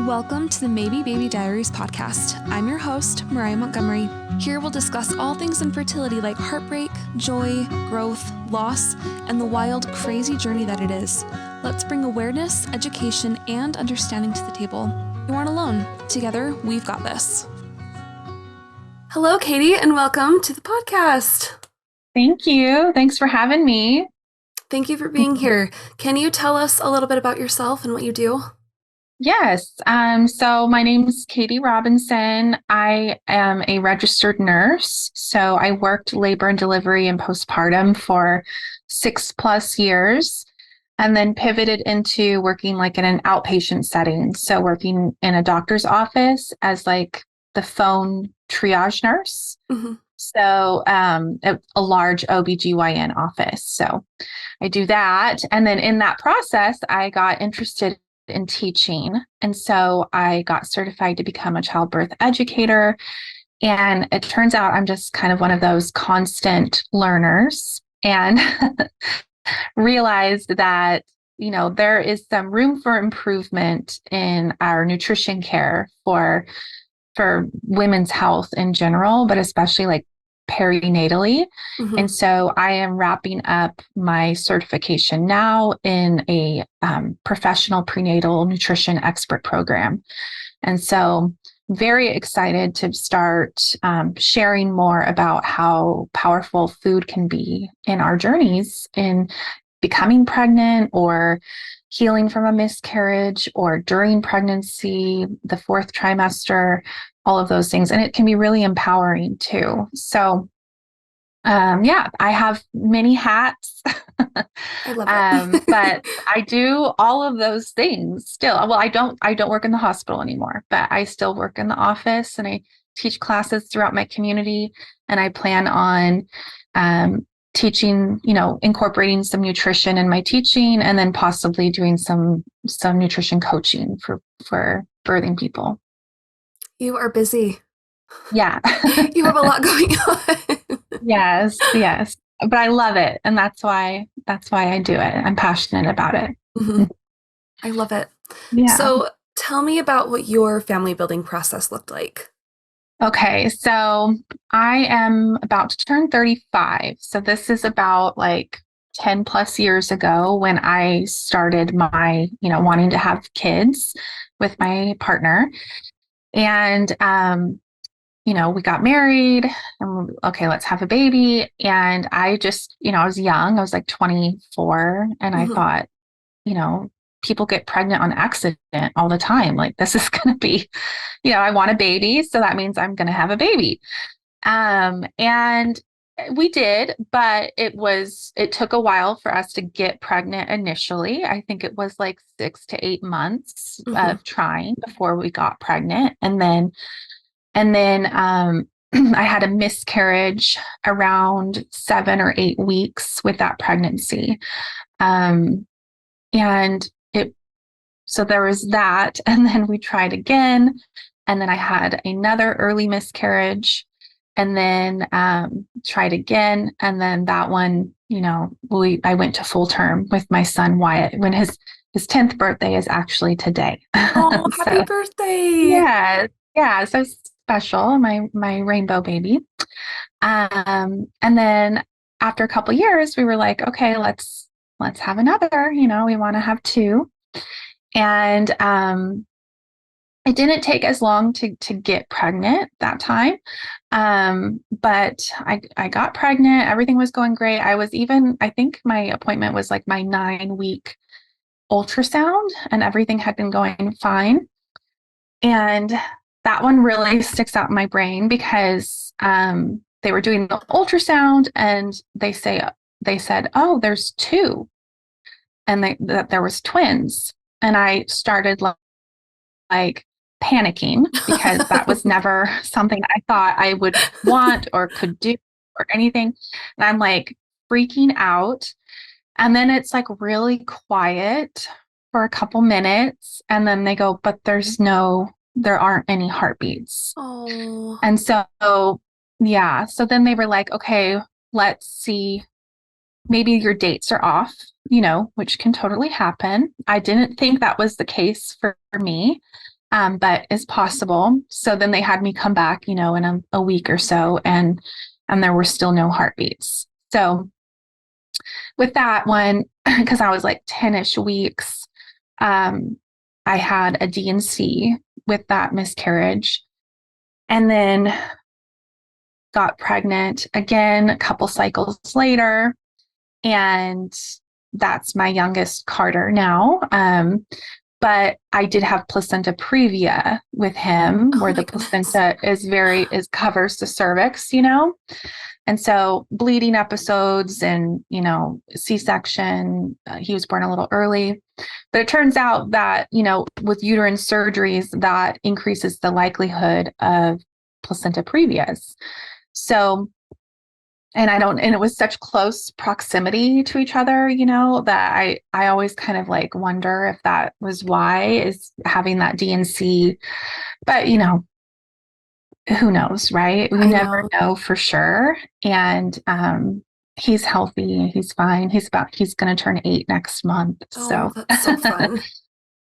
Welcome to the Maybe Baby Diaries podcast. I'm your host, Mariah Montgomery. Here we'll discuss all things infertility like heartbreak, joy, growth, loss, and the wild, crazy journey that it is. Let's bring awareness, education, and understanding to the table. You aren't alone. Together, we've got this. Hello, Katie, and welcome to the podcast. Thank you. Thanks for having me. Thank you for being here. Can you tell us a little bit about yourself and what you do? Yes. So my name is Katie Robinson. I am a registered nurse. So I worked labor and delivery and postpartum for 6+ years and then pivoted into working like in an outpatient setting. So working in a doctor's office as like the phone triage nurse. Mm-hmm. So a large OBGYN office. So I do that. And then in that process, I got interested in teaching. And so I got certified to become a childbirth educator. And it turns out I'm just kind of one of those constant learners and realized that, you know, there is some room for improvement in our nutrition care for women's health in general, but especially like perinatally. Mm-hmm. And so I am wrapping up my certification now in a professional prenatal nutrition expert program. And so very excited to start sharing more about how powerful food can be in our journeys in becoming pregnant or healing from a miscarriage or during pregnancy, the 4th trimester, all of those things. And it can be really empowering too. So, I have many hats, I love it. but I do all of those things still. Well, I don't work in the hospital anymore, but I still work in the office and I teach classes throughout my community. And I plan on teaching, incorporating some nutrition in my teaching, and then possibly doing some nutrition coaching for birthing people. You are busy. Yeah. You have a lot going on. Yes. But I love it. And that's why I do it. I'm passionate about it. Mm-hmm. I love it. Yeah. So tell me about what your family building process looked like. Okay. So I am about to turn 35. So this is about like 10+ years ago when I started my, wanting to have kids with my partner. And, we got married and okay, let's have a baby. And I just, I was young, I was like 24. And I thought, people get pregnant on accident all the time. Like this is going to be, I want a baby. So that means I'm going to have a baby. And we did, but it took a while for us to get pregnant initially. I think it was like 6 to 8 months of trying before we got pregnant. And then I had a miscarriage around 7 or 8 weeks with that pregnancy. So there was that. And then we tried again. And then I had another early miscarriage and then tried again. And then that one, I went to full term with my son, Wyatt, when his 10th birthday is actually today. Oh, happy birthday. Yeah. Yeah. So special, my rainbow baby. And then after a couple of years, we were like, okay, let's have another, we want to have 2. And it didn't take as long to get pregnant that time. But I got pregnant. Everything was going great. I think my appointment was like my 9-week ultrasound and everything had been going fine. And that one really sticks out in my brain because they were doing the ultrasound and they said, oh, there's 2. And that there was twins. And I started like panicking because that was never something I thought I would want or could do or anything. And I'm like freaking out. And then it's like really quiet for a couple minutes. And then they go, but there aren't any heartbeats. Oh. And so then they were like, okay, let's see. Maybe your dates are off, which can totally happen. I didn't think that was the case for me. but it's possible. So then they had me come back, in a week or so, and there were still no heartbeats. So with that one, because I was like 10-ish weeks, um, I had a D&C with that miscarriage, and then got pregnant again a couple cycles later, and that's my youngest, Carter, now. But I did have placenta previa with him, Oh where my the goodness. placenta is covers the cervix. And so bleeding episodes and, C-section, he was born a little early. But it turns out that, with uterine surgeries, that increases the likelihood of placenta previas. So, and it was such close proximity to each other, that I always kind of like wonder if that was why, is having that D&C. But, who knows, right? We I never know. know for sure. And he's healthy, he's fine. He's going to turn 8 next month. Oh, So that's so fun.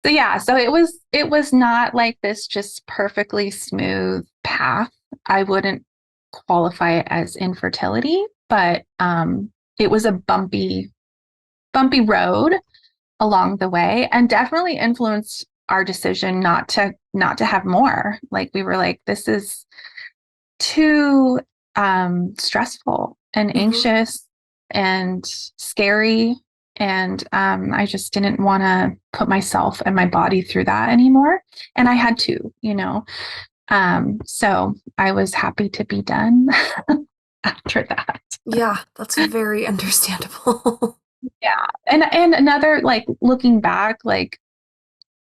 so yeah, so it was not like this just perfectly smooth path. I wouldn't qualify it as infertility, but it was a bumpy road along the way, and definitely influenced our decision not to have more. Like, we were like, this is too stressful and Hmm. anxious and scary. And I just didn't want to put myself and my body through that anymore. And I had to. So I was happy to be done after that. Yeah, that's very understandable. Yeah. And another, like, looking back, like,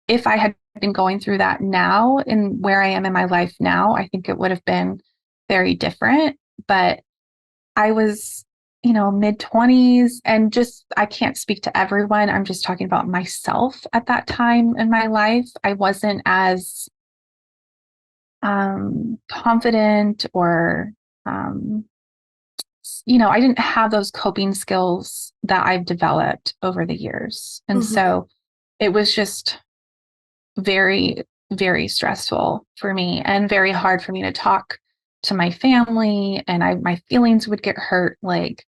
if I had been going through that now and where I am in my life now, I think it would have been very different. But I was, mid 20s, and just, I can't speak to everyone. I'm just talking about myself at that time in my life. I wasn't as confident, or, um, I didn't have those coping skills that I've developed over the years. And Hmm. so it was just very, very stressful for me, and very hard for me to talk to my family. And my feelings would get hurt, like,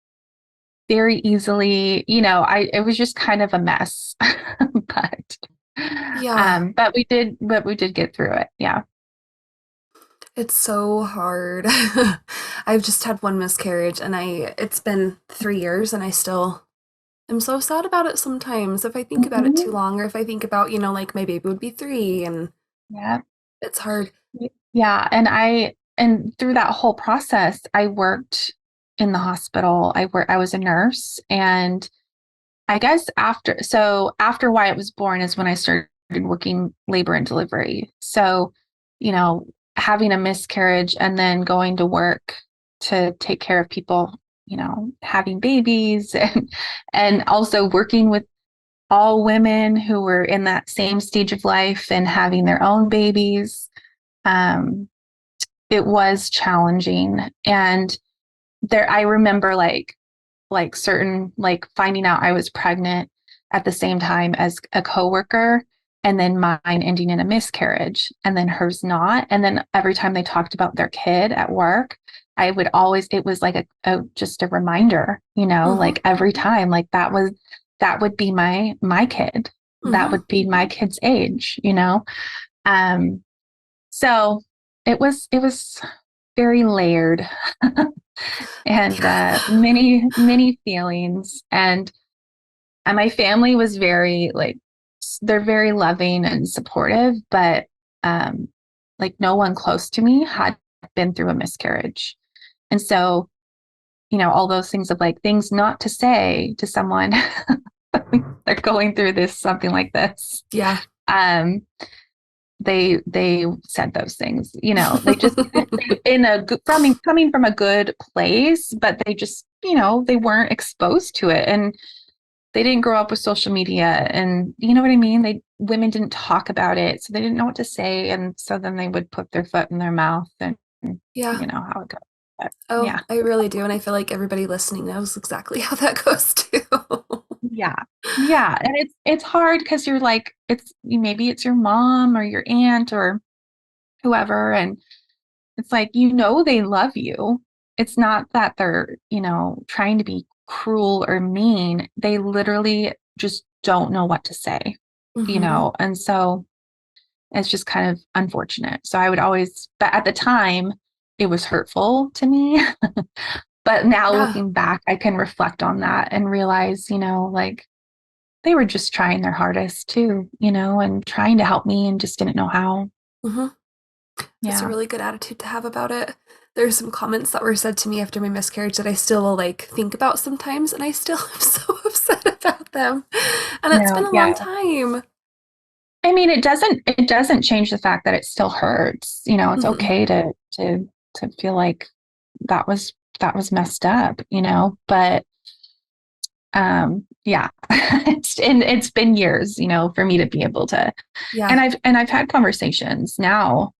very easily. It was just kind of a mess. but Yeah, but we did get through it. Yeah. it's so hard. I've just had one miscarriage and it's been 3 years and I still am so sad about it sometimes if I think about it too Mhm. long or if I think about, like my baby would be 3 and Yeah. it's hard. Yeah. And through that whole process, I worked in the hospital. I was a nurse, and I guess after Wyatt was born is when I started working labor and delivery. So, you know, having a miscarriage and then going to work to take care of people, having babies, and also working with all women who were in that same stage of life and having their own babies. Um, it was challenging. And I remember, like certain, like, finding out I was pregnant at the same time as a coworker, and then mine ending in a miscarriage, and then hers not. And then every time they talked about their kid at work, I would always, it was like just a reminder, Hmm. like, every time, like, that would be my kid. That Hmm. would be my kid's age. Um, so it was very layered, and Yeah. many, many feelings. And my family was very, like, they're very loving and supportive, but um, like, no one close to me had been through a miscarriage. And so, all those things of, like, things not to say to someone they're going through something like this. Yeah. Um, they said those things, they just, in coming from a good place, but they just, they weren't exposed to it. And they didn't grow up with social media, and you know what I mean? Women didn't talk about it, so they didn't know what to say. And so then they would put their foot in their mouth, and Yeah. you know how it goes. But Oh, yeah. I really do. And I feel like everybody listening knows exactly how that goes too. Yeah. Yeah. And it's hard because you're like, maybe it's your mom or your aunt or whoever. And it's like, they love you. It's not that they're, trying to be cruel or mean. They literally just don't know what to say, Hmm. and so it's just kind of unfortunate. So I would always, but at the time, it was hurtful to me. But now Yeah. looking back, I can reflect on that and realize, like they were just trying their hardest too, and trying to help me and just didn't know how. Hmm. That's a Yeah. really good attitude to have about it. There's some comments that were said to me after my miscarriage that I still like think about sometimes, and I still am so upset about them. And it's been No, a long yeah. time. I mean, it doesn't change the fact that it still hurts. It's Hmm. okay to feel like that was messed up, but yeah. It's been years, for me to be able to, and Yeah. I've had conversations now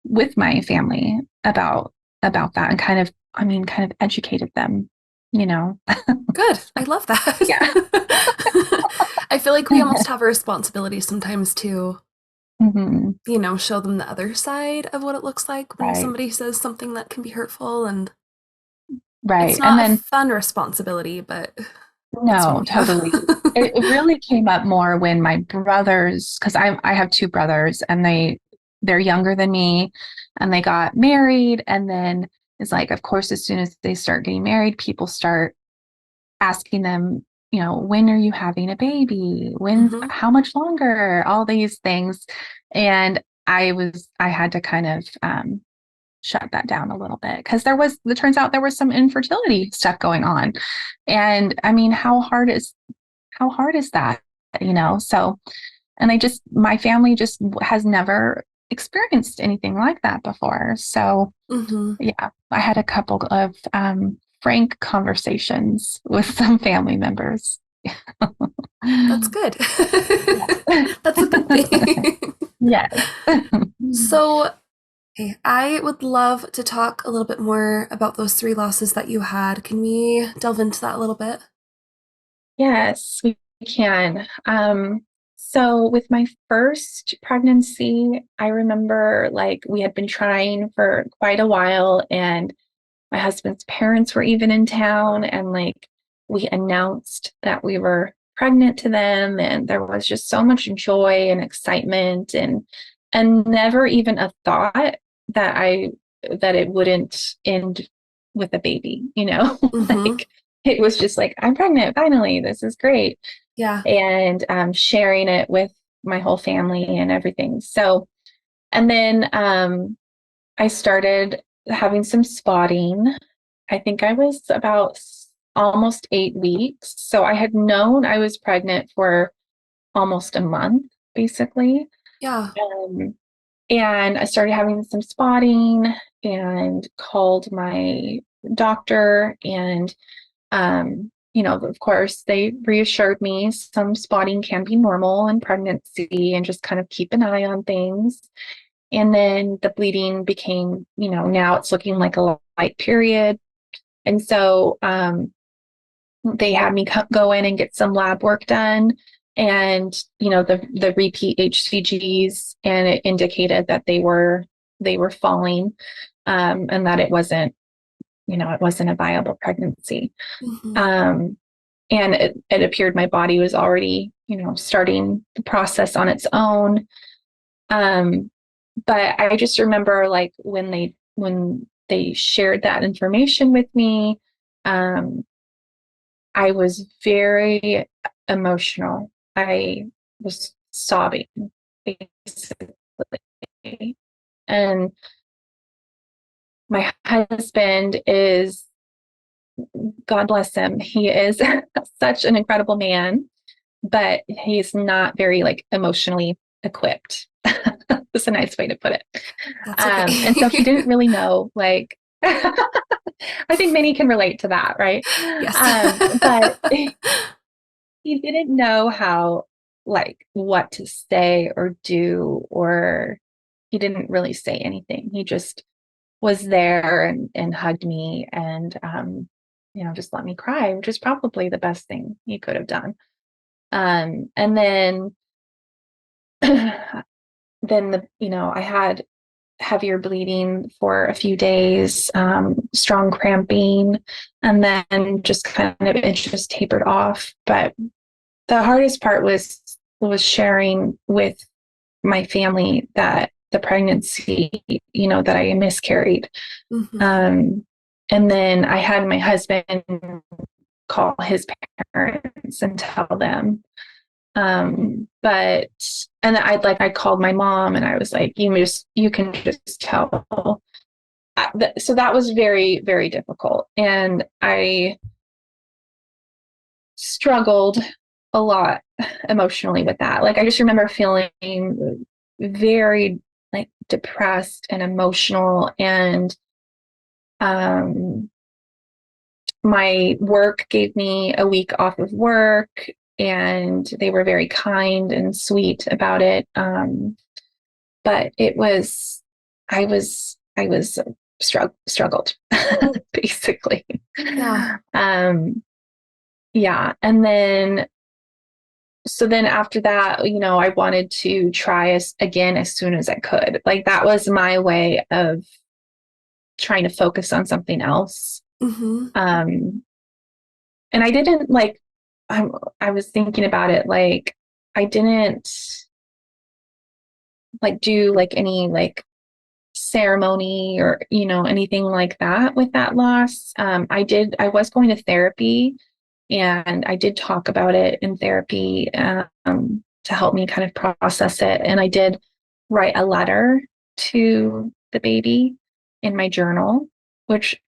with my family about that and kind of educated them, you know. Good. I love Yeah. that. I feel like we almost have a responsibility sometimes to, Hmm. show them the other side of what it looks like when Right. somebody says something that can be hurtful. And it's Right. And not a then fun responsibility, but it's one no, we have. totally. It really came up more when my brothers, because I have two brothers and they're younger than me and they got married. And then it's like, of course, as soon as they start getting married, people start asking them, when are you having a baby? Hmm. How much longer? All these things. And I had to kind of shut that down a little bit because it turns out there was some infertility stuff going on. And I mean, how hard is that? So, and my family just has never experienced anything like that before. So, Hmm. yeah, I had a couple of frank conversations with some family members. That's good. Yeah. That's a good thing. Yes. So, okay, I would love to talk a little bit more about those three losses that you had. Can we delve into that a little bit? Yes, we can. So with my first pregnancy, I remember like we had been trying for quite a while, and my husband's parents were even in town, and like we announced that we were pregnant to them, and there was just so much joy and excitement, and never even a thought that I that it wouldn't end with a baby, Hmm. like it was just like, I'm pregnant, finally, this is great. Yeah. And sharing it with my whole family and everything. So, and then I started having some spotting. I think I was about almost 8 weeks. So I had known I was pregnant for almost a month, basically. Yeah. Um, and I started having some spotting and called my doctor. And, of course, they reassured me some spotting can be normal in pregnancy and just kind of keep an eye on things. And then the bleeding became, now it's looking like a light period. And so they had me go in and get some lab work done. And, the repeat HCGs, and it indicated that they were falling, and that it wasn't a viable pregnancy. Hmm. Um, and it appeared my body was already, starting the process on its own. Um, but I just remember like when they shared that information with me, um, I was very emotional. I was sobbing, basically. And my husband is, God bless him, he is such an incredible man, but he's not very like emotionally equipped. That's a nice way to put it. That's And so he okay. didn't really know, like, I think many can relate to that, right? Yes. But he didn't know how, like, what to say or do, or he didn't really say anything. He just was there and hugged me. And just let me cry, which is probably the best thing he could have done. And then, I had heavier bleeding for a few days, strong cramping, and then just kind of it just tapered off. But the hardest part was sharing with my family that the pregnancy, that I miscarried. Mm-hmm. And then I had my husband call his parents and tell them. But and I called my mom and I was like, you can just tell. So that was very, very difficult. And I struggled a lot emotionally with that. Like I just remember feeling very like depressed and emotional, and um my work gave me a week off of work, and they were very kind and sweet about it. But I was struggled basically. Yeah. um yeah, and then so then after that, I wanted to try again as soon as I could. Like that was my way of trying to focus on something else. Mm-hmm. um and I didn't like I, I was thinking about it, like I didn't like do like any like ceremony or anything like that with that loss. I was going to therapy, and I did talk about it in therapy, to help me kind of process it. And I did write a letter to the baby in my journal, which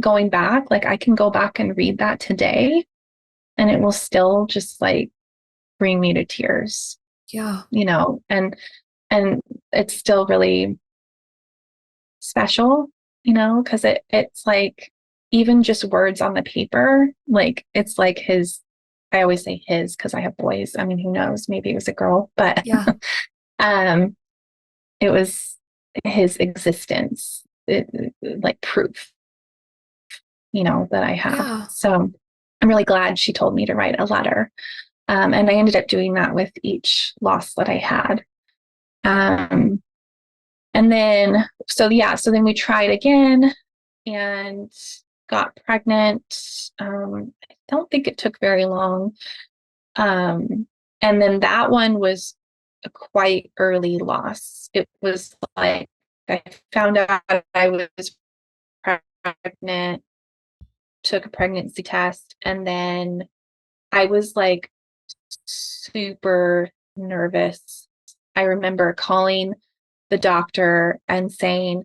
going back, like I can go back and read that today and it will still just like bring me to tears, Yeah. and it's still really special, because it's like even just words on the paper, like it's like his. I always say his because I have boys. I mean, who knows? Maybe it was a girl, but Yeah. um, it was his existence, like proof, that I have. Yeah. So I'm really glad she told me to write a letter. And I ended up doing that with each loss that I had. Um, and then, so then we tried again and got pregnant. I don't think it took very long. Um, and then that one was a quite early loss. It was like I found out I was pregnant, took a pregnancy test, and then I was like super nervous. I remember calling the doctor and saying,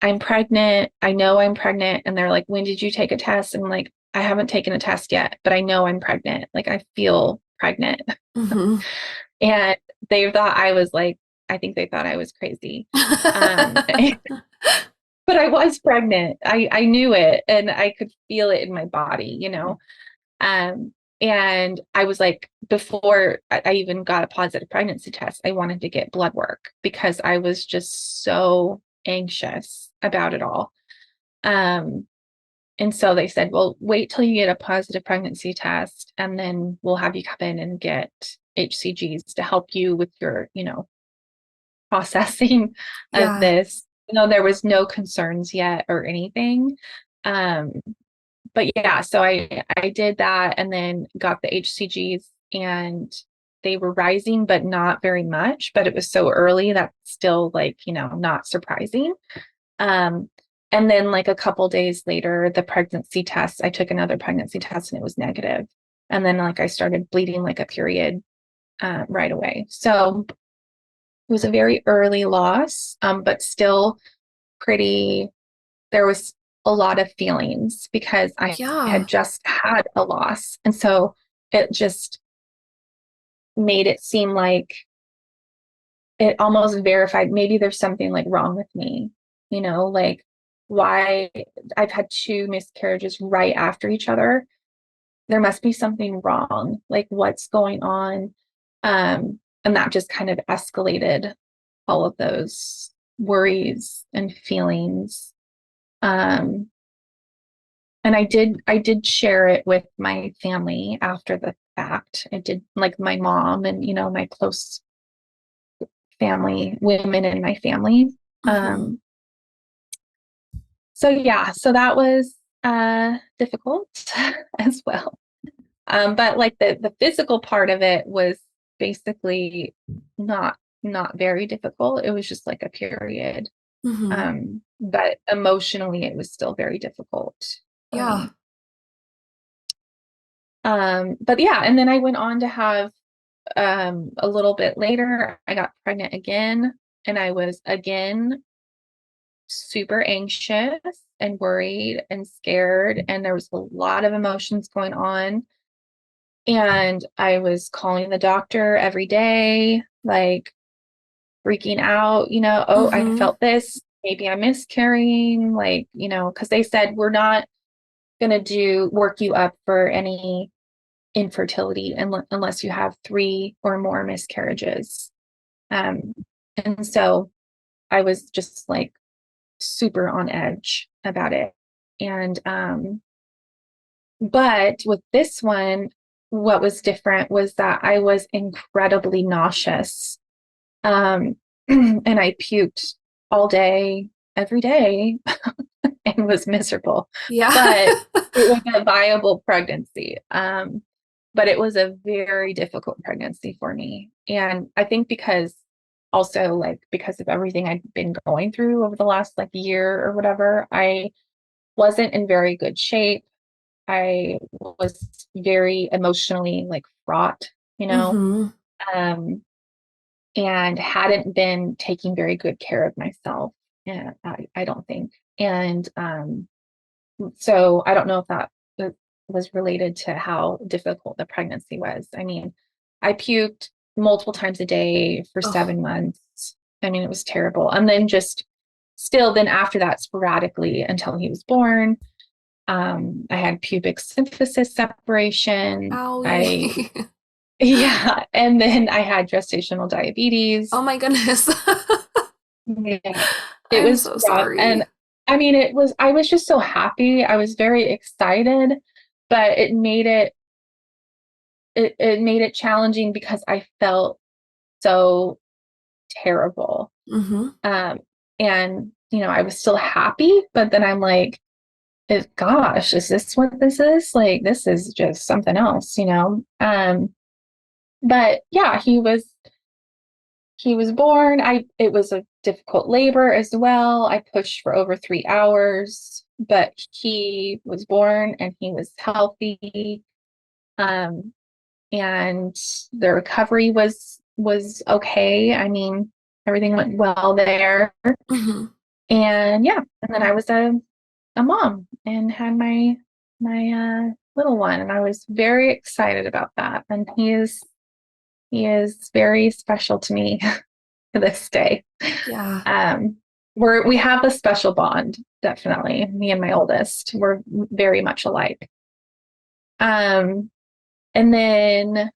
I'm pregnant. I know I'm pregnant. And they're like, when did you take a test? And I'm like, I haven't taken a test yet, but I know I'm pregnant. Like I feel pregnant. Mm-hmm. And they thought I was like, I think they thought I was crazy. Um, but I was pregnant. I knew it and I could feel it in my body. Um, and I was like, before I even got a positive pregnancy test, I wanted to get blood work because I was just so anxious about it all. Um, and so they said, well, wait till you get a positive pregnancy test, and then we'll have you come in and get HCGs to help you with your, processing of Yeah. this. There was no concerns yet or anything. Um, but yeah, so I did that and then got the HCGs, and they were rising, but not very much. But it was so early that's still like, not surprising. Um, and then like a couple days later, the pregnancy test, I took another pregnancy test and it was negative. And then like I started bleeding like a period right away. So it was a very early loss, but still pretty, there was a lot of feelings because I Yeah. had just had a loss. And so it just made it seem like it almost verified maybe there's something like wrong with me, like why I've had two miscarriages right after each other. There must be something wrong. Like what's going on? And that just kind of escalated all of those worries and feelings. Um, And I did share it with my family after the fact. I did, like my mom and, my close family, women in my family. Mm-hmm. Um, so yeah, so that was difficult as well. But like the physical part of it was basically not very difficult. It was just like a period. Mm-hmm. But emotionally it was still very difficult for Yeah. me. But yeah, and then I went on to have a little bit later, I got pregnant again, and I was again super anxious and worried and scared, and there was a lot of emotions going on. And I was calling the doctor every day, like freaking out, oh, I Mm-hmm. felt this, maybe I'm miscarrying, like, because they said we're not going to do work you up for any infertility unless you have 3 or more miscarriages. Um, and so I was just like super on edge about it. And but with this one, what was different was that I was incredibly nauseous. Um, and I puked all day, every day, and was miserable. Yeah. But it was a viable pregnancy. But it was a very difficult pregnancy for me. And I think because also like because of everything I'd been going through over the last like year or whatever, I wasn't in very good shape. I was very emotionally like fraught, Mm-hmm. um, and hadn't been taking very good care of myself. Yeah, I don't think. And so I don't know if that was related to how difficult the pregnancy was. I mean, I puked multiple times a day for Oh, 7 months. I mean, it was terrible. And then just still, then after that, sporadically until he was born. I had pubic symphysis separation. owie. Yeah. And then I had gestational Oh diabetes. my goodness. Yeah. It I'm was so rough. And sorry. I mean, I was just so happy. I was very excited, but it made it challenging because I felt so terrible. Mm-hmm. Um, and, I was still happy, but then I'm like, gosh, is this what this is? Like, this is just something else. But yeah, he was born. It was a difficult labor as well. I pushed for over 3 hours, but he was born and he was healthy. Um, and the recovery was okay. I mean, everything went well there. Mm-hmm. And yeah, and then I was a mom and had my little one, and I was very excited about that. And he is very special to me to this day. Yeah. Um, we have a special bond, definitely. Me and my oldest, we're very much alike. Um, and then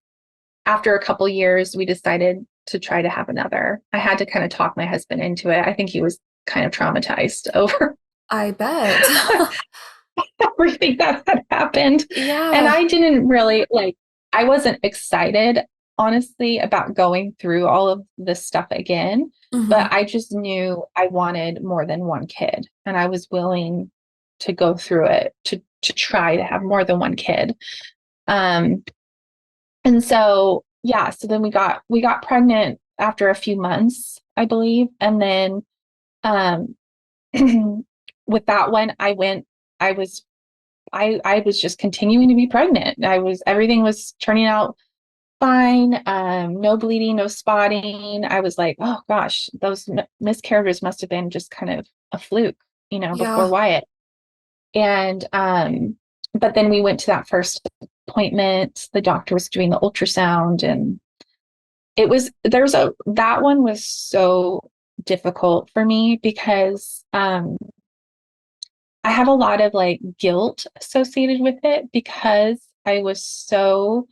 after a couple years, we decided to try to have another. I had to kind of talk my husband into it. I think he was kind of traumatized over I bet. everything that had happened. And Yeah. I didn't really like, I wasn't excited, honestly, about going through all of this stuff again. Mm-hmm. But I just knew I wanted more than one kid. And I was willing to go through it to try to have more than one kid. Um, and so yeah, so then we got pregnant after a few months, I believe. And then um with that one, I was I was just continuing to be pregnant. Everything was turning out fine. No bleeding, no spotting. I was like, oh gosh, those miscarriages must have been just kind of a fluke, before Yeah. Wyatt. And but then we went to that first appointment. The doctor was doing the ultrasound, and that one was so difficult for me because I have a lot of like guilt associated with it because I was so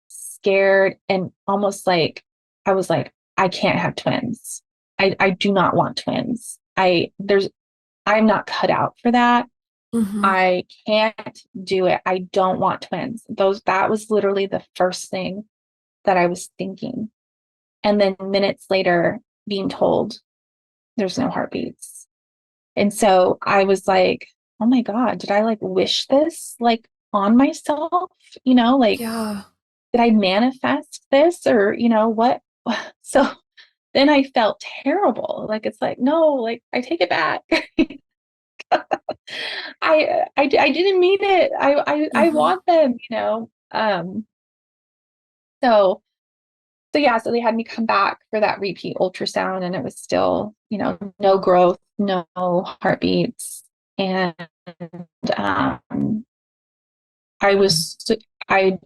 scared and almost like I was like, I can't have twins. I do not want twins. I'm not cut out for that. Mm-hmm. I can't do it. I don't want twins. That was literally the first thing that I was thinking. And then minutes later, being told there's no heartbeats. And so I was like, oh my God, did I like wish this like on myself? Like, Yeah. did I manifest this or, what? So then I felt terrible. Like, it's like, no, like I take it back. I didn't mean it. I Mm-hmm. want them. So yeah, so they had me come back for that repeat ultrasound and it was still, no growth, no heartbeats. And um I was I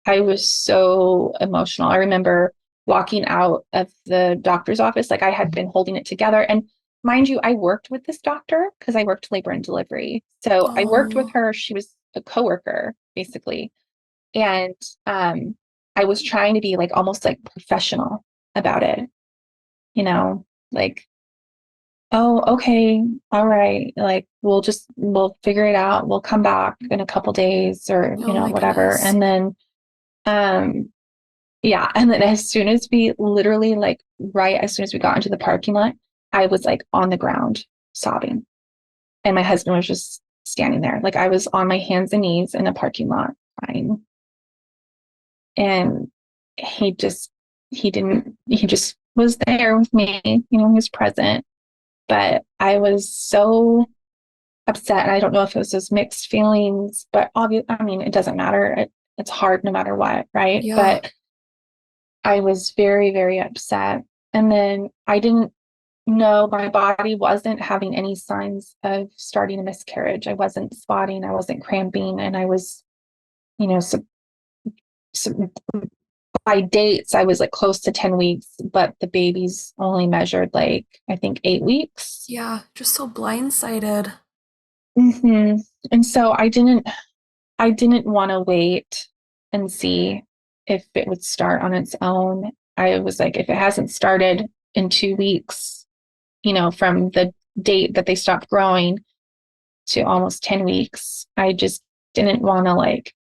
I was so emotional. I remember walking out of the doctor's office, like I had been holding it together. And mind you, I worked with this doctor because I worked labor and delivery. So I worked with Oh, her. She was a coworker, basically. And I was trying to be like almost like professional about it, you know, like, oh, okay, all right, like we'll figure it out. We'll come back in a couple days or, oh my whatever. goodness. And then um yeah, and then as soon as we literally like right as soon as we got into the parking lot, I was like on the ground sobbing. And my husband was just standing there. Like I was on my hands and knees in a parking lot crying. And he just he just was there with me, he was present. But I was so upset. And I don't know if it was those mixed feelings, but obviously, I mean, it doesn't matter. It's hard no matter what, right? Yeah. But I was very, very upset. And then I didn't know my body wasn't having any signs of starting a miscarriage. I wasn't spotting, I wasn't cramping, and I was, so, so by dates, I was like close to 10 weeks, but the baby's only measured like, I think 8 weeks. Yeah. Just so blindsided. hmm And so I didn't want to wait and see if it would start on its own. I was like, if it hasn't started in 2 weeks, from the date that they stopped growing to almost 10 weeks, I just didn't want to like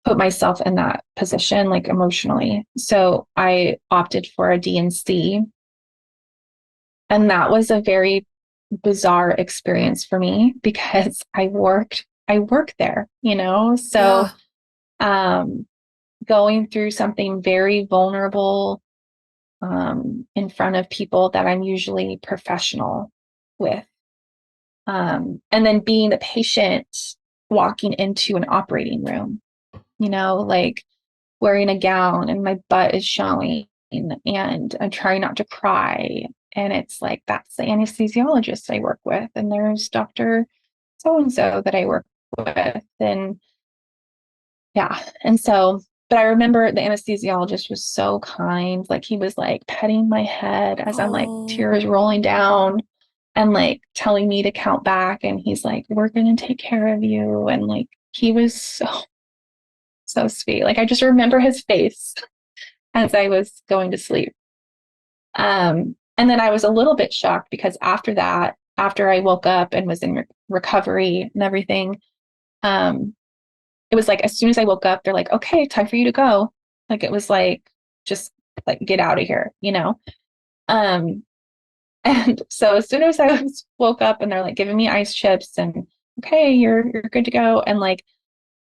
put myself in that position, like emotionally. So I opted for a D&C. And that was a very bizarre experience for me because I worked there, So Yeah. um going through something very vulnerable in front of people that I'm usually professional with. And then being the patient walking into an operating room, like wearing a gown and my butt is showing and I'm trying not to cry. And it's like, that's the anesthesiologist I work with. And there's Dr. So and so that I work with. And yeah. And so, but I remember the anesthesiologist was so kind. Like he was like petting my head as I'm like Oh, tears rolling down and like telling me to count back. And he's like, we're going to take care of you. And like, he was so, so sweet. Like I just remember his face as I was going to sleep. And then I was a little bit shocked because after that, after I woke up and was in recovery and everything, um, it was like as soon as I woke up, they're like, okay, time for you to go. Like it was like, just like get out of here. Um, and so as soon as I woke up and they're like giving me ice chips and okay, you're good to go. And like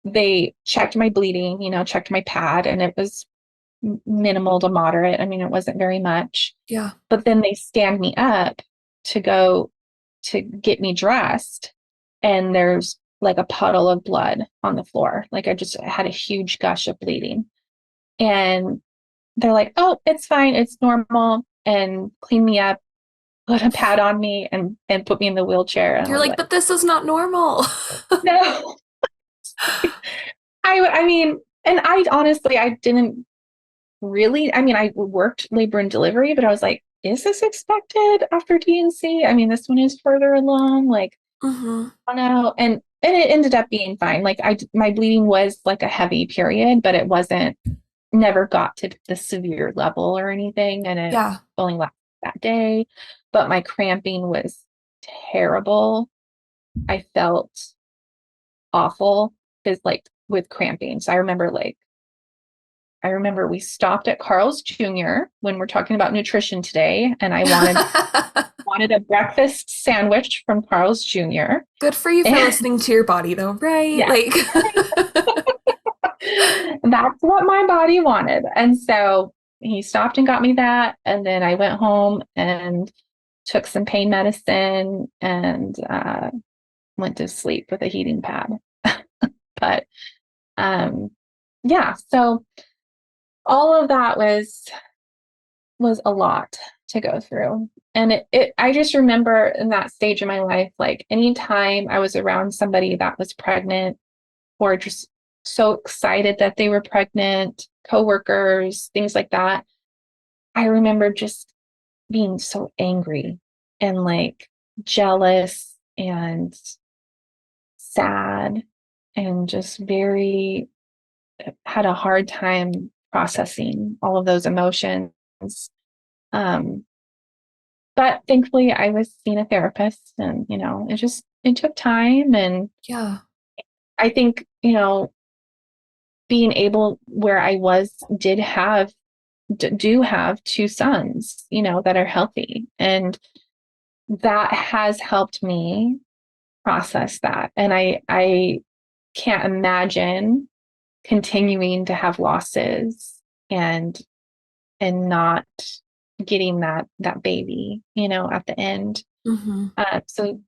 they checked my bleeding, checked my pad, and it was minimal to moderate. I mean, it wasn't very much. yeah. But then they stand me up to go to get me dressed, and there's like a puddle of blood on the floor. Like I just had a huge gush of bleeding. And they're like, oh, it's fine, it's normal, and clean me up, put a pad on me and put me in the wheelchair. And I You're was like, like, but this is not normal. no. I mean, and I honestly I didn't really, I mean, I worked labor and delivery, but I was like, is this expected after D&C? I mean, this one is further along. Like, Mm-hmm. I don't know. And it ended up being fine. Like my bleeding was like a heavy period, but it wasn't, never got to the severe level or anything. And it Yeah. only lasted that day. But my cramping was terrible. I felt awful is like with cramping. So I remember we stopped at Carl's Jr. when we're talking about nutrition today, and I wanted a breakfast sandwich from Carl's Jr. Good for you for listening to your body though, right? Yeah, Like that's what my body wanted. And so he stopped and got me that. And then I went home and took some pain medicine and went to sleep with a heating pad. But yeah, so all of that was a lot to go through. And I just remember in that stage of my life, like anytime I was around somebody that was pregnant or just so excited that they were pregnant, coworkers, things like that, I remember just being so angry and like jealous and sad and just very had a hard time processing all of those emotions. Um, but thankfully I was seeing a therapist and, it took time. And yeah. I think, being able where I was do have two sons, that are healthy. And that has helped me process that. And I can't imagine continuing to have losses and not getting that baby, at the end. Mm-hmm. So,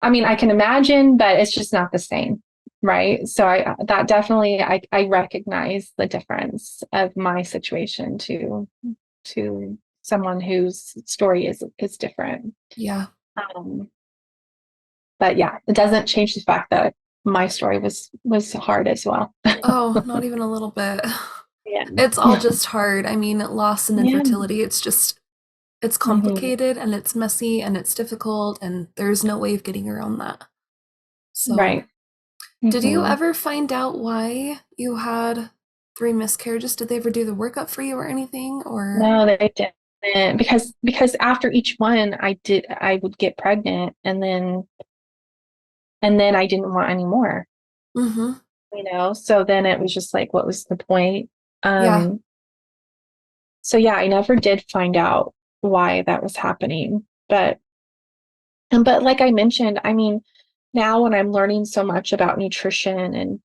I mean, I can imagine, but it's just not the same. Right. So that definitely, I recognize the difference of my situation to someone whose story is different. Yeah. Um, but yeah, it doesn't change the fact that my story was hard as well. Oh, not even a little bit. Yeah. It's all just hard. I mean, loss and Yeah. infertility, it's Hmm. complicated and it's messy and it's difficult and there's no way of getting around that. So, Right. did you Hmm. ever find out why you had three miscarriages? Did they ever do the workup for you or anything? Or No, they didn't because after each one I would get pregnant and then I didn't want any more, mm-hmm. so then it was just like, what was the point? Yeah. Um, so yeah, I never did find out why that was happening. But like I mentioned, I mean, now when I'm learning so much about nutrition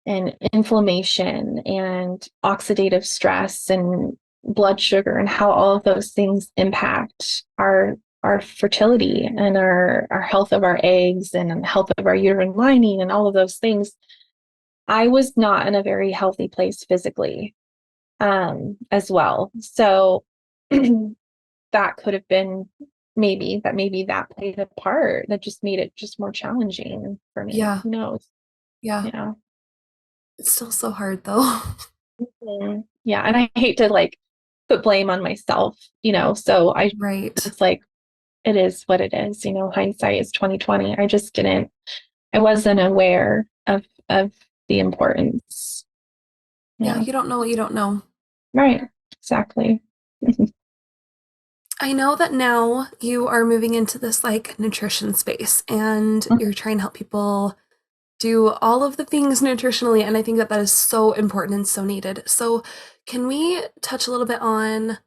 and inflammation and oxidative stress and blood sugar and how all of those things impact our fertility and our health of our eggs and health of our uterine lining and all of those things. I was not in a very healthy place physically, as well. So that could have been maybe that played a part that just made it just more challenging for me. Yeah. Who knows? Yeah. Yeah. It's still so hard though. Mhm. Yeah. And I hate to like put blame on myself, so Right. it's like, it is what it is, hindsight is 2020. I wasn't aware of the importance. Yeah, Yeah. you don't know what you don't know. Right. Exactly. I know that now you are moving into this like nutrition space and you're trying to help people do all of the things nutritionally. And I think that that is so important and so needed. So, can we touch a little bit on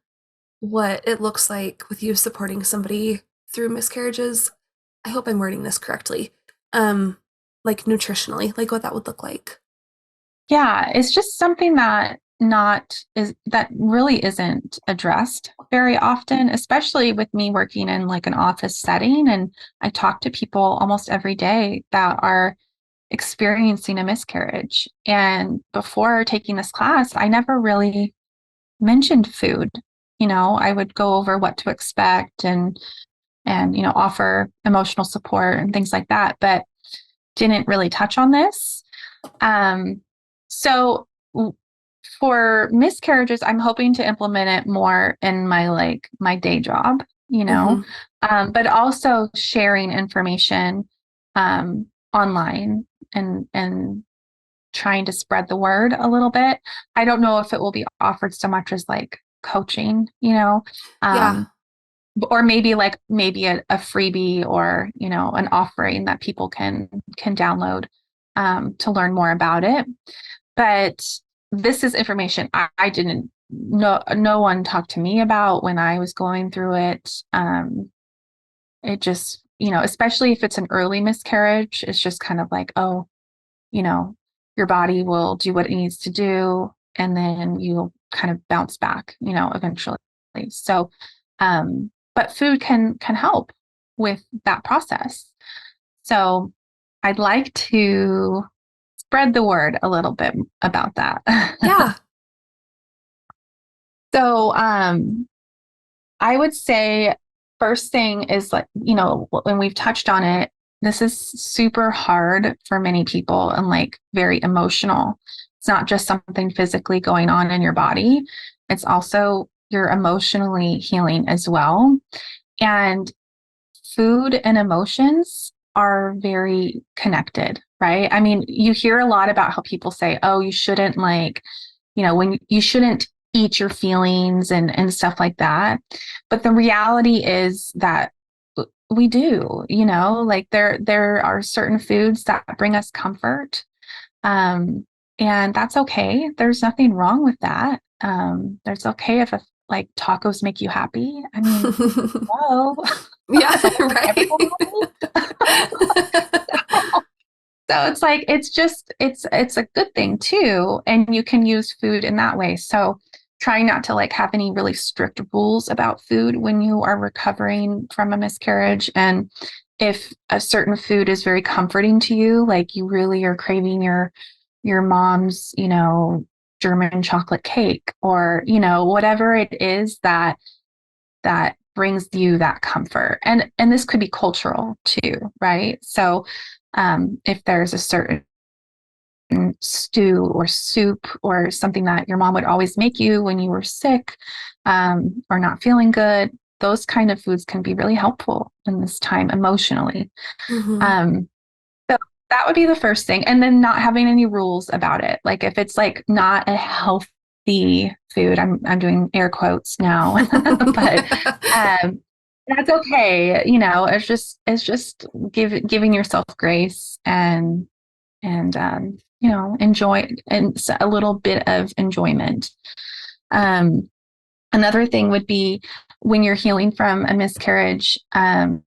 what it looks like with you supporting somebody through miscarriages? I hope I'm wording this correctly. Um, like nutritionally, like what that would look like. Yeah, it's just something that really isn't addressed very often, especially with me working in like an office setting. And I talk to people almost every day that are experiencing a miscarriage. And before taking this class, I never really mentioned food. I would go over what to expect and offer emotional support and things like that, but didn't really touch on this. So for miscarriages, I'm hoping to implement it more in my day job, Mm-hmm. but also sharing information online and trying to spread the word a little bit. I don't know if it will be offered so much as like coaching, Yeah. or maybe a freebie or, an offering that people can download to learn more about it. But this is information I didn't know, no one talked to me about when I was going through it. It just, especially if it's an early miscarriage, it's just kind of like, oh, you know, your body will do what it needs to do, and then you'll kind of bounce back, eventually. So, but food can help with that process. So I'd like to spread the word a little bit about that. Yeah. So, I would say first thing is like, when we've touched on it, this is super hard for many people and like very emotional. It's not just something physically going on in your body. It's also you're emotionally healing as well. And food and emotions are very connected, right? I mean, you hear a lot about how people say, oh, you shouldn't when you shouldn't eat your feelings and stuff like that. But the reality is that we do, like there are certain foods that bring us comfort. And that's okay. There's nothing wrong with that. There's okay if like tacos make you happy. I mean, well, Yeah, right. everyone. So it's like it's a good thing too, and you can use food in that way. So trying not to like have any really strict rules about food when you are recovering from a miscarriage. And if a certain food is very comforting to you, like you really are craving your mom's, German chocolate cake, or whatever it is that brings you that comfort. And this could be cultural too, right? So if there's a certain stew or soup or something that your mom would always make you when you were sick, or not feeling good, those kind of foods can be really helpful in this time emotionally. Mm-hmm. Um, so that would be the first thing. And then not having any rules about it. Like if it's like not a healthy food, I'm doing air quotes now, but that's okay. It's just giving yourself grace and enjoy and a little bit of enjoyment. Um, Another thing would be when you're healing from a miscarriage, a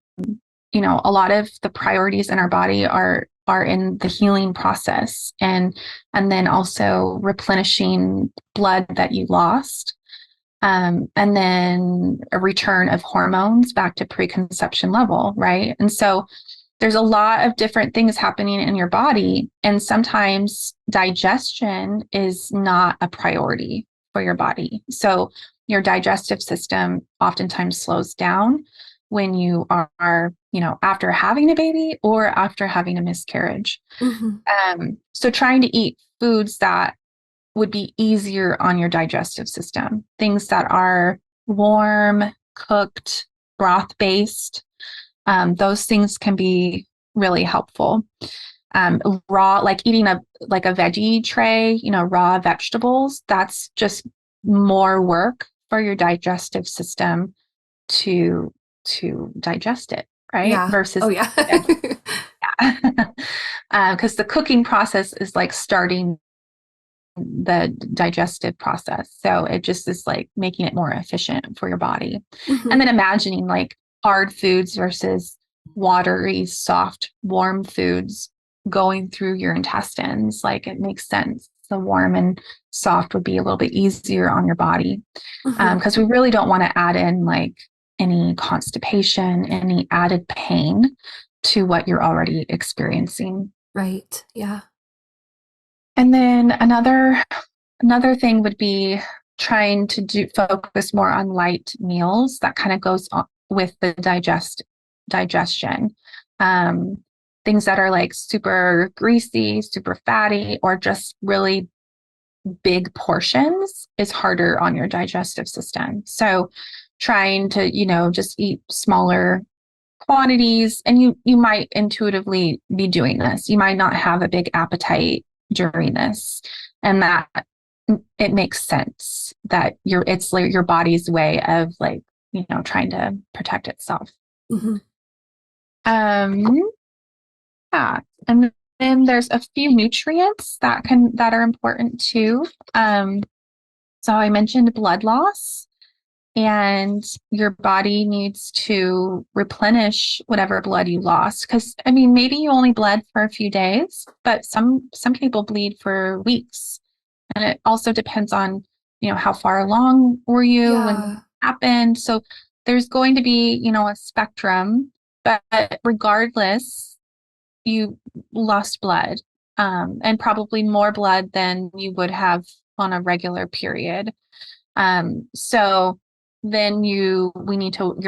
lot of the priorities in our body are in the healing process and then also replenishing blood that you lost. And then a return of hormones back to preconception level, right? And so there's a lot of different things happening in your body. And sometimes digestion is not a priority for your body. So your digestive system oftentimes slows down when you are, after having a baby or after having a miscarriage. Mm-hmm. So trying to eat foods that would be easier on your digestive system, things that are warm, cooked, broth based. Those things can be really helpful. Raw, like eating a veggie tray, raw vegetables, that's just more work for your digestive system to digest it, right? Yeah. Oh, Versus yeah. because the cooking process is like starting the digestive process. So it just is like making it more efficient for your body. Mm-hmm. And then imagining like hard foods versus watery, soft, warm foods going through your intestines. Like it makes sense. The warm and soft would be a little bit easier on your body Mm-hmm. because we really don't want to add in like any constipation, any added pain to what you're already experiencing. Right. Yeah. And then another thing would be trying to focus more on light meals. That kind of goes on with the digestion. Um, Things that are like super greasy, super fatty, or just really big portions is harder on your digestive system. So trying to, just eat smaller quantities, and you might intuitively be doing this. You might not have a big appetite during this, and that it makes sense that it's like your body's way of like trying to protect itself. Mm-hmm. Um, yeah. And then there's a few nutrients that are important too. So I mentioned blood loss, and your body needs to replenish whatever blood you lost. Because I mean, maybe you only bled for a few days, but some people bleed for weeks. And it also depends on, how far along were you when it Yeah. happened. So there's going to be, a spectrum, but regardless, you lost blood, and probably more blood than you would have on a regular period. So then your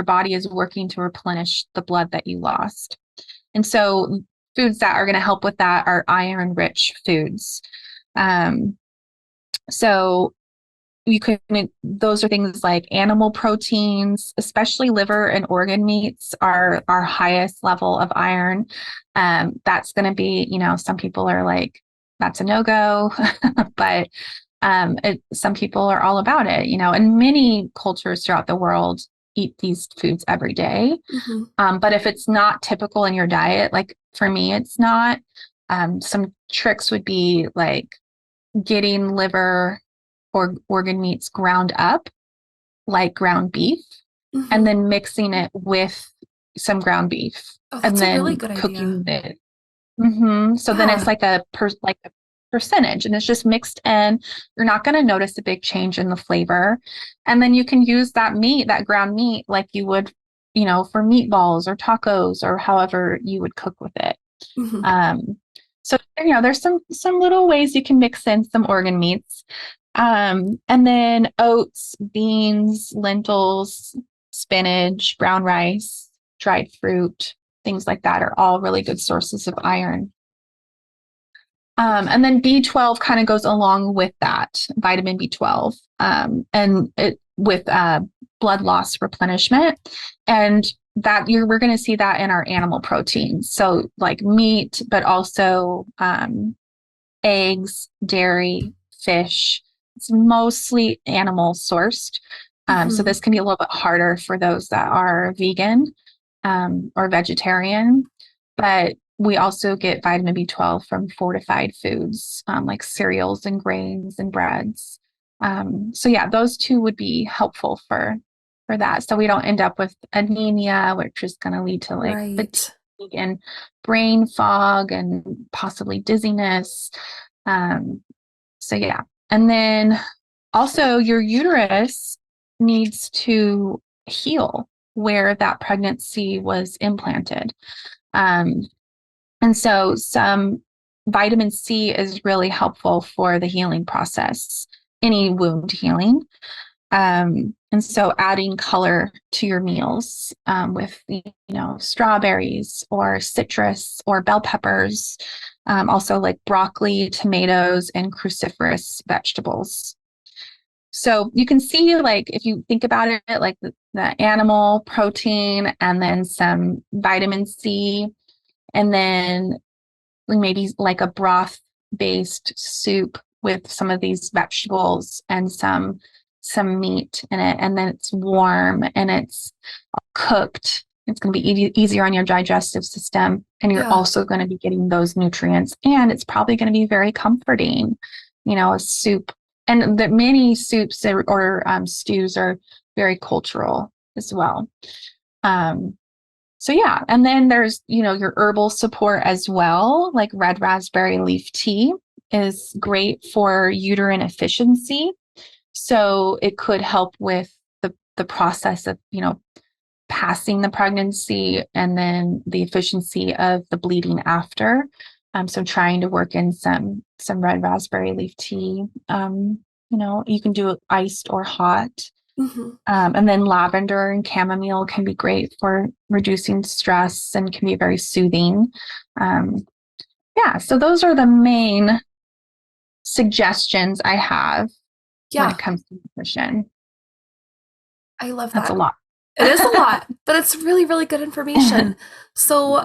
body is working to replenish the blood that you lost. And so foods that are going to help with that are iron rich foods. Um, so those are things like animal proteins, especially liver and organ meats are our highest level of iron. That's going to be, some people are like, that's a no-go, but some people are all about it, and many cultures throughout the world eat these foods every day. Mm-hmm. But if it's not typical in your diet, like for me, it's not, some tricks would be like getting liver or organ meats ground up like ground beef, and Mm-hmm. then mixing it with some ground beef Oh, and that's a really then good idea. cooking it. So then it's Yeah. like like a percentage, and it's just mixed in. You're not going to notice a big change in the flavor. And then you can use that ground meat, like you would, for meatballs or tacos or however you would cook with it. Mm-hmm. Um, so there's some little ways you can mix in some organ meats. And then oats, beans, lentils, spinach, brown rice, dried fruit, things like that are all really good sources of iron. And then B12 kind of goes along with that, vitamin B12, and it with blood loss replenishment. And we're going to see that in our animal proteins. So like meat, but also eggs, dairy, fish. It's mostly animal sourced. So Mm-hmm. this can be a little bit harder for those that are vegan, or vegetarian. But we also get vitamin B12 from fortified foods, like cereals and grains and breads. So yeah, those two would be helpful for that. So we don't end up with anemia, which is going to lead to like fatigue Right. and brain fog and possibly dizziness. So yeah. And then also your uterus needs to heal where that pregnancy was implanted. Um, and so some vitamin C is really helpful for the healing process, any wound healing. And so adding color to your meals, with, strawberries or citrus or bell peppers, also like broccoli, tomatoes, and cruciferous vegetables. So you can see, like, if you think about it, like the animal protein and then some vitamin C, and then maybe like a broth based soup with some of these vegetables and some meat in it, and then it's warm and it's cooked. It's going to be easier on your digestive system, and you're Yeah. also going to be getting those nutrients, and it's probably going to be very comforting, a soup. And that many soups or stews are very cultural as well. um, so yeah, and then there's, your herbal support as well, like red raspberry leaf tea is great for uterine efficiency. So it could help with the process of, passing the pregnancy and then the efficiency of the bleeding after. So trying to work in some red raspberry leaf tea. You can do it iced or hot. Mm-hmm. And then lavender and chamomile can be great for reducing stress and can be very soothing. Um, yeah, so those are the main suggestions I have when it Yeah. comes to nutrition. I love That's a that. lot. It is a lot, but it's really, really good information. So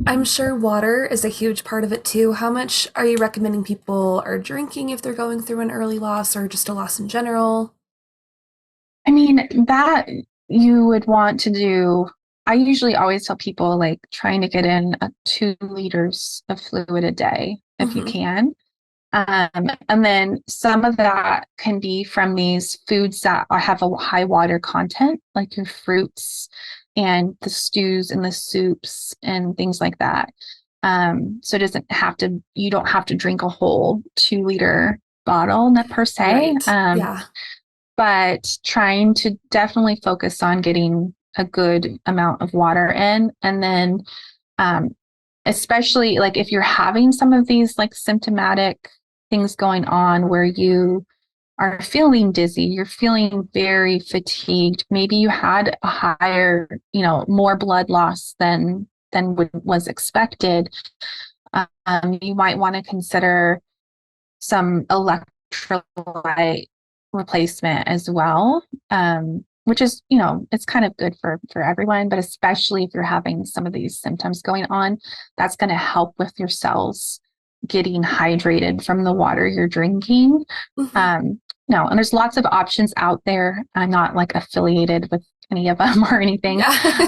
I'm sure water is a huge part of it too. How much are you recommending people are drinking if they're going through an early loss or just a loss in general? I mean, that you would want to do, I usually always tell people like trying to get in 2 liters of fluid a day if you Hmm. can. And then some of that can be from these foods that have a high water content, like your fruits and the stews and the soups and things like that. So it doesn't have to, you don't have to drink a whole 2 liter bottle per se. Right. Yeah. But trying to definitely focus on getting a good amount of water in. And then, um, especially like if you're having some of these like symptomatic things going on where you are feeling dizzy, you're feeling very fatigued, maybe you had a higher, more blood loss than was expected. You might want to consider some electrolyte replacement as well, which is, it's kind of good for everyone, but especially if you're having some of these symptoms going on, that's going to help with your cells getting hydrated from the water you're drinking. Hmm. Um, no, and there's lots of options out there. I'm not like affiliated with any of them or anything. Yeah.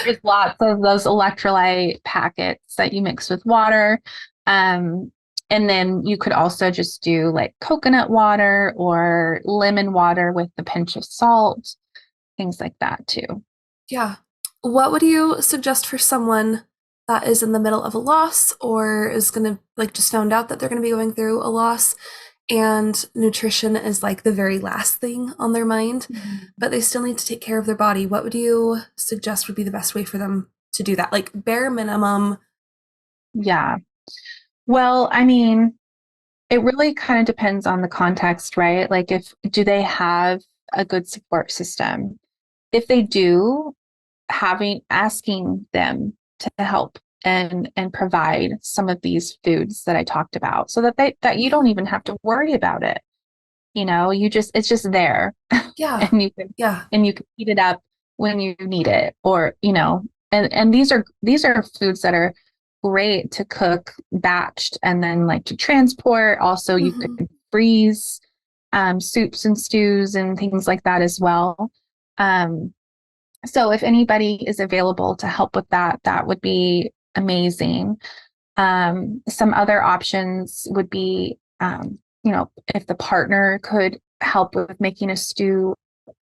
There's lots of those electrolyte packets that you mix with water. Um, and then you could also just do like coconut water or lemon water with a pinch of salt, things like that too. Yeah. What would you suggest for someone that is in the middle of a loss or is going to like just found out that they're going to be going through a loss and nutrition is like the very last thing on their mind, Mhm. but they still need to take care of their body? What would you suggest would be the best way for them to do that? Like bare minimum. Yeah. Well, I mean, it really kind of depends on the context, right? Like if do they have a good support system? If they do, asking them to help and provide some of these foods that I talked about so that you don't Mhm. even have to worry about it. You just it's just there Yeah. and you can Yeah. heat it up when you need it or and these are foods that are great to cook batched and then like to transport. Also you Hmm. could freeze soups and stews and things like that as well. um so if anybody is available to help with that, that would be amazing. Some other options would be, if the partner could help with making a stew,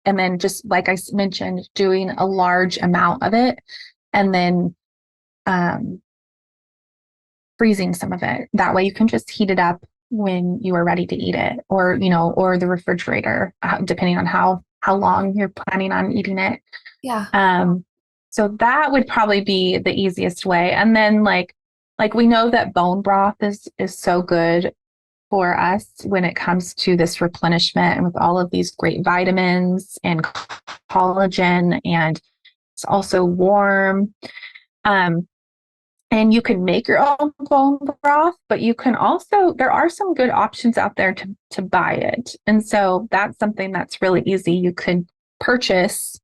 and then just like I mentioned, doing a large amount of it, and then um, freezing some of it. That way you can just heat it up when you are ready to eat it, or the refrigerator, depending on how long you're planning on eating it. Yeah. Um, so that would probably be the easiest way. And then like we know that bone broth is so good for us when it comes to this replenishment and with all of these great vitamins and collagen, and it's also warm. Um, and you can make your own bone broth, but you can also, there are some good options out there to buy it. And so that's something that's really easy. You could purchase,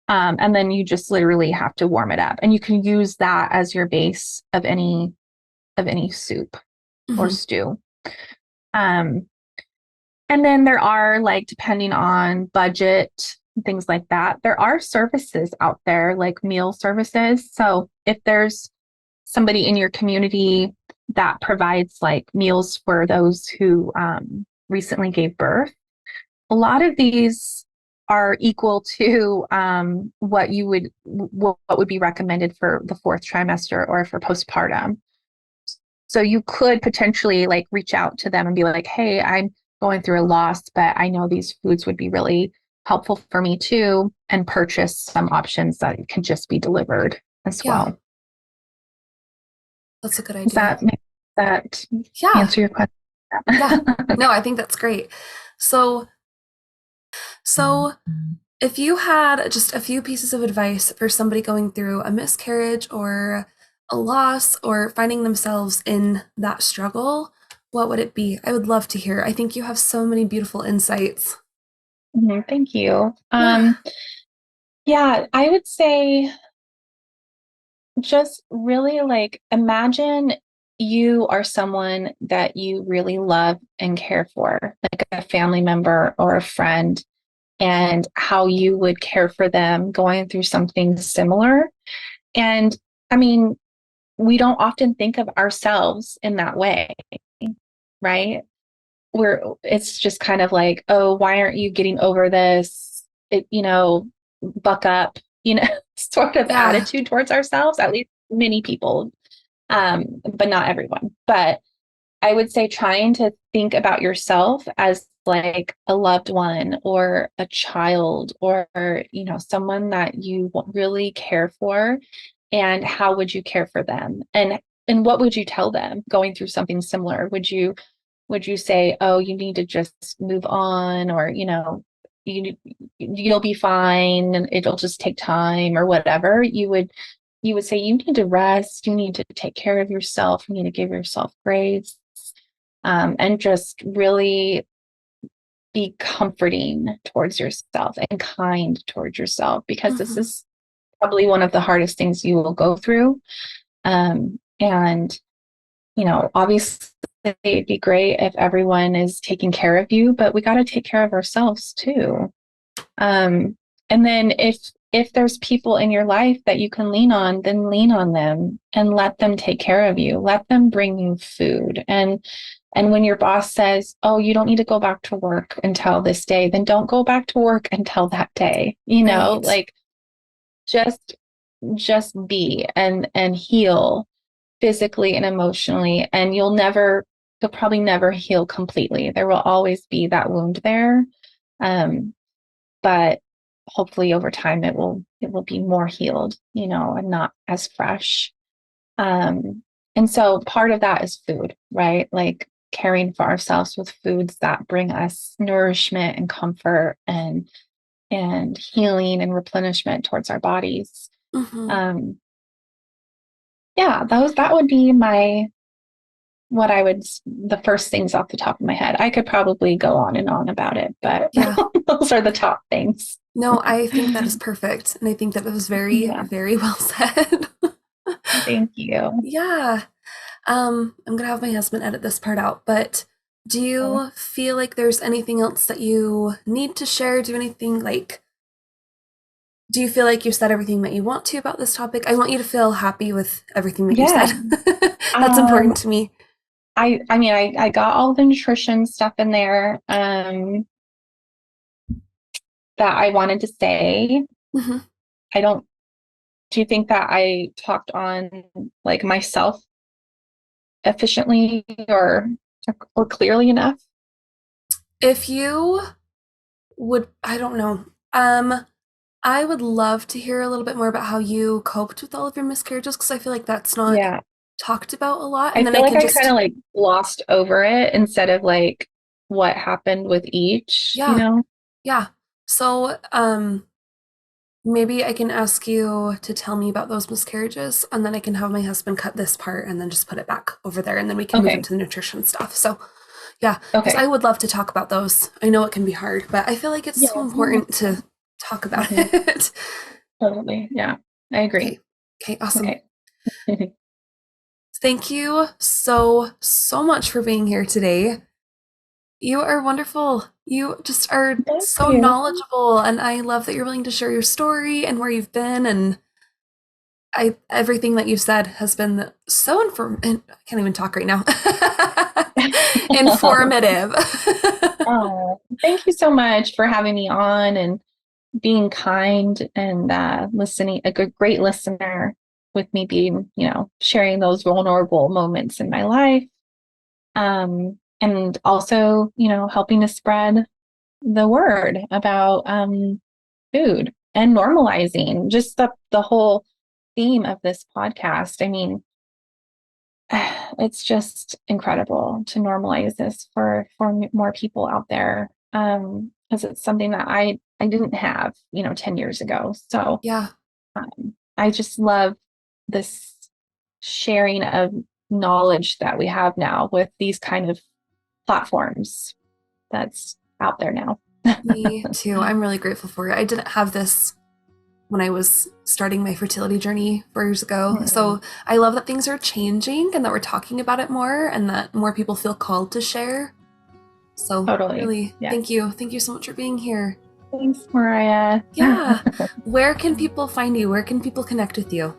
and then you just literally have to warm it up. And you can use that as your base of any soup or Hmm. stew. Um, and then there are, like, depending on budget, things like that, there are services out there like meal services. So if there's somebody in your community that provides like meals for those who recently gave birth, a lot of these are equal to what would be recommended for the fourth trimester or for postpartum. So you could potentially like reach out to them and be like, hey, I'm going through a loss, but I know these foods would be really helpful for me too, and purchase some options that can just be delivered as Yeah. well. That's a good Does idea. that Yeah. answer your question? Yeah. No, I think that's great. So, so if you had just a few pieces of advice for somebody going through a miscarriage or a loss or finding themselves in that struggle, what would it be? I would love to hear. I think you have so many beautiful insights. Thank you. Yeah. Yeah, I would say just really like imagine you are someone that you really love and care for, like a family member or a friend, and how you would care for them going through something similar. And I mean, we don't often think of ourselves in that way, right? It's just kind of like, oh, why aren't you getting over this? Buck up, sort of Yeah. attitude towards ourselves, at least many people, but not everyone. But I would say trying to think about yourself as like a loved one or a child or, someone that you really care for, and how would you care for them? And what would you tell them going through something similar? Would you say, oh, you need to just move on, or, you'll be fine and it'll just take time, or whatever? You would say you need to rest, you need to take care of yourself, you need to give yourself grace, and just really be comforting towards yourself and kind towards yourself, because this Mhm. is probably one of the hardest things you will go through. And obviously it'd be great if everyone is taking care of you, but we got to take care of ourselves too. And then if there's people in your life that you can lean on, then lean on them and let them take care of you. Let them bring you food. And when your boss says, "Oh, you don't need to go back to work until this day," then don't go back to work until that day. Right. Like just be and heal physically and emotionally, and you'll probably never heal completely. There will always be that wound there. But hopefully over time it will be more healed, and not as fresh. And so part of that is food, right? Like caring for ourselves with foods that bring us nourishment and comfort and healing and replenishment towards our bodies. Hmm. Um, yeah, that would be the first things off the top of my head. I could probably go on and on about it, but Yeah. those are the top things. No, I think that is perfect. And I think that was very, Yeah, very well said. thank you. Yeah. I'm gonna have my husband edit this part out, but do you feel like there's anything else that you need to share? Do you feel like you said everything that you want to about this topic? I want you to feel happy with everything that you Yeah. said. That's Um, important to me. I mean, I got all the nutrition stuff in there, that I wanted to say. Hmm. I don't, do you think that I talked on like myself efficiently or clearly enough? If you would, I don't know. I would love to hear a little bit more about how you coped with all of your miscarriages, because I feel like that's not Yeah. talked about a lot. And I then feel I like can I kind just, of like glossed over it instead of like what happened with each, yeah, yeah. So, maybe I can ask you to tell me about those miscarriages, and then I can have my husband cut this part and then just put it back over there, and then we can move Okay. into the nutrition stuff. So, yeah, because I Okay. would love to talk about those. I know it can be hard, but I feel like it's Yeah. so No, important that's to fine. talk about Mhm. it. Totally. Yeah. I agree. Okay. Okay, awesome. Okay. Thank you so, so much for being here today. You are wonderful. You just are Thank so you. knowledgeable, and I love that you're willing to share your story and where you've been. And everything that you've said has been so I can't even talk right now. Informative. Oh, thank you so much for having me on and being kind and listening, a great listener with me being, sharing those vulnerable moments in my life. And also, helping to spread the word about food and normalizing just the whole theme of this podcast. I mean, it's just incredible to normalize this for more people out there, because it's something that I didn't have 10 years ago. So Yeah, I just love this sharing of knowledge that we have now with these kind of platforms that's out there now. me too. I'm really grateful for it. I didn't have this when I was starting my fertility journey 4 years ago. Mm, So I love that things are changing and that we're talking about it more and that more people feel called to share. So totally. really, Yeah. thank you. Thank you so much for being here. Thanks, Mariah. Yeah. Where can people find you? Where can people connect with you?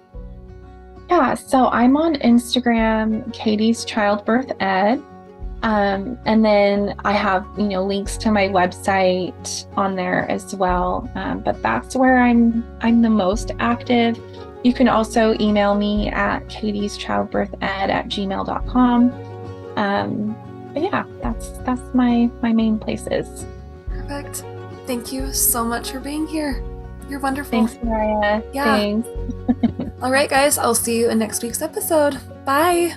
Yeah, so I'm on Instagram, Katie's Childbirth Ed. And then I have, links to my website on there as well. But that's where I'm the most active. You can also email me at katieschildbirthed@gmail.com. But yeah, that's my main places. Perfect. Thank you so much for being here. You're wonderful. Thanks, Mariah. Yeah. Thanks. All right, guys, I'll see you in next week's episode. Bye.